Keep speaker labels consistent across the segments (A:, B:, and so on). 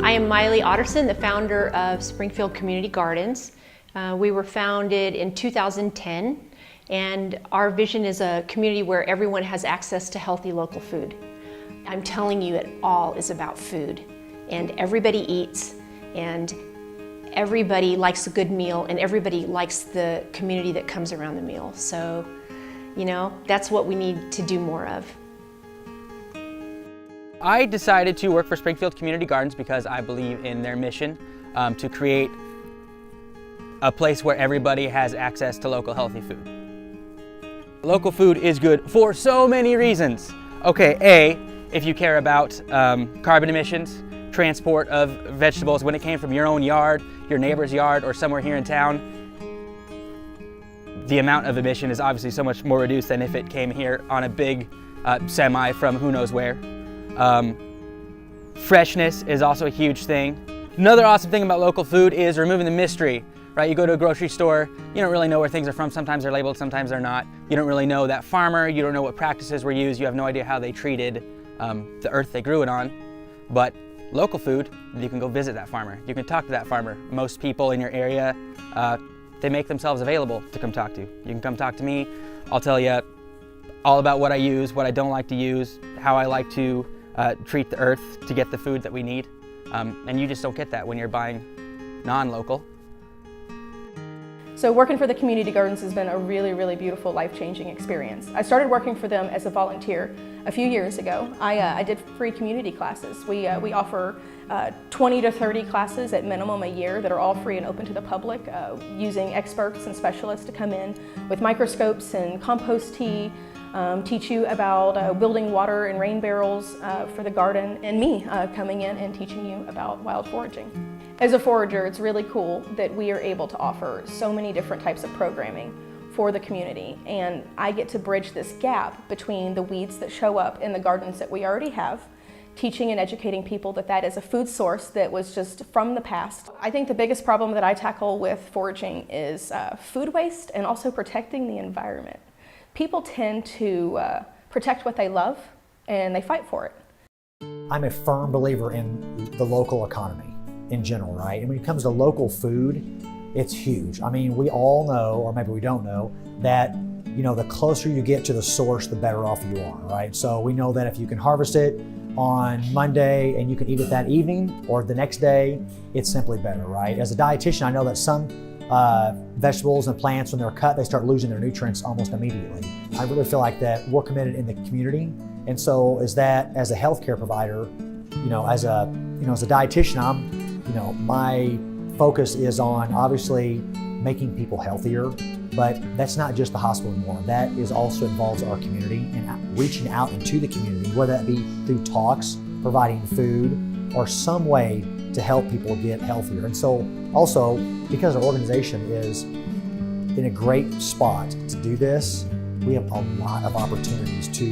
A: I am Miley Otterson, the founder of Springfield Community Gardens. We were founded in 2010, and our vision is a community where everyone has access to healthy local food. I'm telling you, it all is about food, and everybody eats, and everybody likes a good meal, and everybody likes the community that comes around the meal. So, you know, that's what we need to do more of.
B: I decided to work for Springfield Community Gardens because I believe in their mission to create a place where everybody has access to local healthy food. Local food is good for so many reasons. Okay, A, if you care about carbon emissions, transport of vegetables when it came from your own yard, your neighbor's yard, or somewhere here in town, the amount of emission is obviously so much more reduced than if it came here on a big semi from who knows where. Freshness is also a huge thing. Another awesome thing about local food is removing the mystery, right? You go to a grocery store, you don't really know where things are from. Sometimes they're labeled, sometimes they're not. You don't really know that farmer, you don't know what practices were used, you have no idea how they treated the earth they grew it on. But local food, you can go visit that farmer. You can talk to that farmer. Most people in your area, they make themselves available to come talk to. You can come talk to me. I'll tell you all about what I use, what I don't like to use, how I like to treat the earth to get the food that we need. And you just don't get that when you're buying non-local.
C: So working for the community gardens has been a really, really beautiful, life-changing experience. I started working for them as a volunteer a few years ago. I did free community classes. We offer 20 to 30 classes at minimum a year that are all free and open to the public, using experts and specialists to come in with microscopes and compost tea, teach you about building water and rain barrels for the garden, and me coming in and teaching you about wild foraging. As a forager, it's really cool that we are able to offer so many different types of programming for the community, and I get to bridge this gap between the weeds that show up in the gardens that we already have, teaching and educating people that that is a food source that was just from the past. I think the biggest problem that I tackle with foraging is food waste and also protecting the environment. People tend to protect what they love, and they fight for it.
D: I'm a firm believer in the local economy in general, right? And when it comes to local food, it's huge. I mean, we all know, or maybe we don't know, that the closer you get to the source, the better off you are, right? So we know that if you can harvest it on Monday and you can eat it that evening or the next day, it's simply better, right? As a dietitian, I know that some vegetables and plants, when they're cut, they start losing their nutrients almost immediately. I really feel like that we're committed in the community, and so as a healthcare provider, as a dietitian, my focus is on obviously making people healthier, but that's not just the hospital anymore. That is also involves our community and reaching out into the community, whether that be through talks, providing food, or some way to help people get healthier. And so also, because our organization is in a great spot to do this, we have a lot of opportunities to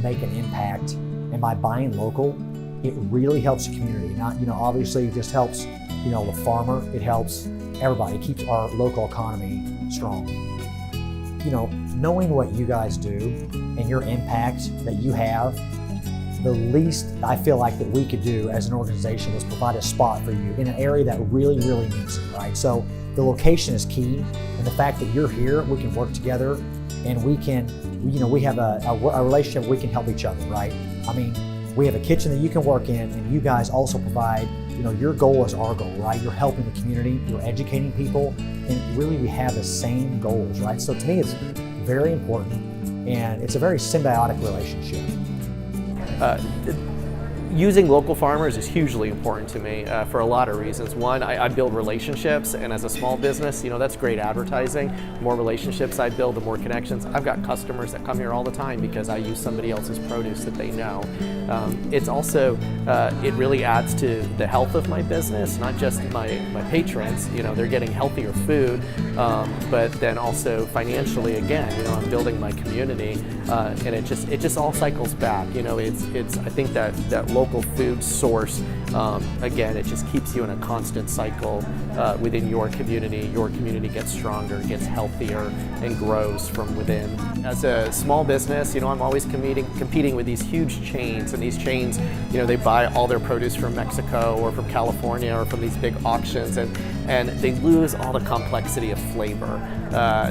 D: make an impact. And by buying local, it really helps the community. Not, obviously it just helps, the farmer, it helps everybody. It keeps our local economy strong. Knowing what you guys do and your impact that you have, the least I feel like that we could do as an organization was provide a spot for you in an area that really, really needs it, right? So the location is key, and the fact that you're here, we can work together, and we can, we have a relationship, we can help each other, right? I mean, we have a kitchen that you can work in, and you guys also provide, your goal is our goal, right? You're helping the community, you're educating people, and really we have the same goals, right? So to me, it's very important, and it's a very symbiotic relationship.
E: Using local farmers is hugely important to me for a lot of reasons. One, I build relationships, and as a small business, that's great advertising. The more relationships I build, the more connections. I've got customers that come here all the time because I use somebody else's produce that they know. It's also, it really adds to the health of my business, not just my patrons. They're getting healthier food, but then also financially, again, I'm building my community, and it just all cycles back. I think that local local food source, again, it just keeps you in a constant cycle within your community. Your community gets stronger, gets healthier, and grows from within. As a small business, I'm always competing with these huge chains, and these chains, they buy all their produce from Mexico or from California or from these big auctions, and they lose all the complexity of flavor.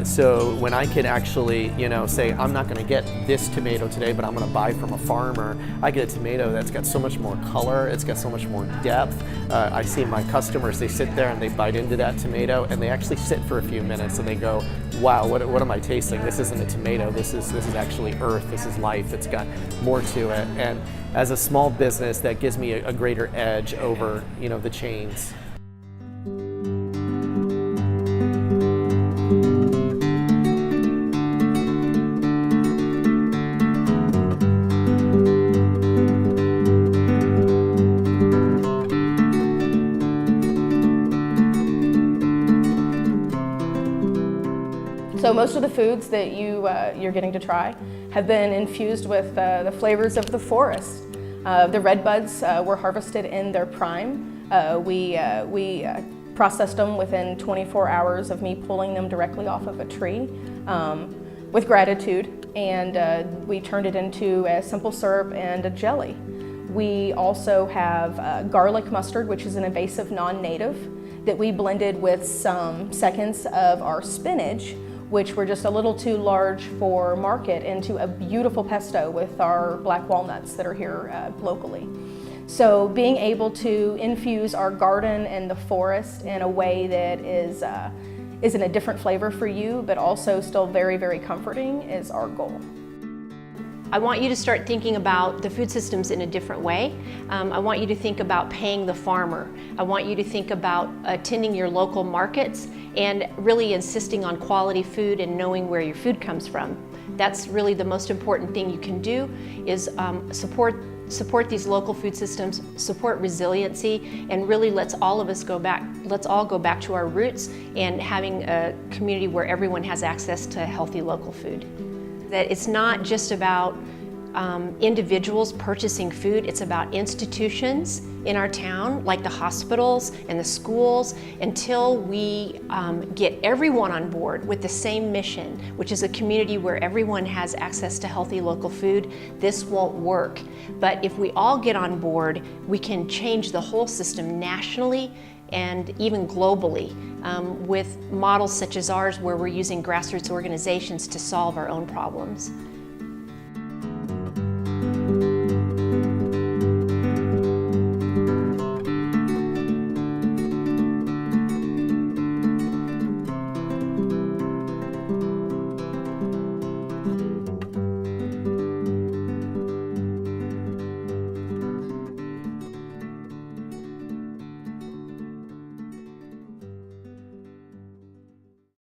E: So when I can actually, say, I'm not going to get this tomato today, but I'm going to buy from a farmer, I get a tomato that's got so much more color, it's got so much more depth. I see my customers, they sit there and they bite into that tomato, and they actually sit for a few minutes and they go, wow, what am I tasting? This isn't a tomato, this is actually earth, this is life, it's got more to it. And as a small business, that gives me a greater edge over, the chains.
C: So most of the foods that you're getting to try have been infused with the flavors of the forest. The red buds were harvested in their prime. We processed them within 24 hours of me pulling them directly off of a tree with gratitude, and we turned it into a simple syrup and a jelly. We also have garlic mustard, which is an invasive non-native, that we blended with some seconds of our spinach, which were just a little too large for market, into a beautiful pesto with our black walnuts that are here locally. So being able to infuse our garden and the forest in a way that is in a different flavor for you, but also still very, very comforting, is our goal.
A: I want you to start thinking about the food systems in a different way. I want you to think about paying the farmer. I want you to think about attending your local markets and really insisting on quality food and knowing where your food comes from. That's really the most important thing you can do, is support these local food systems, support resiliency, and really let's all go back to our roots and having a community where everyone has access to healthy local food. That it's not just about individuals purchasing food, it's about institutions in our town, like the hospitals and the schools. Until we get everyone on board with the same mission, which is a community where everyone has access to healthy local food, this won't work. But if we all get on board, we can change the whole system nationally and even globally, with models such as ours, where we're using grassroots organizations to solve our own problems.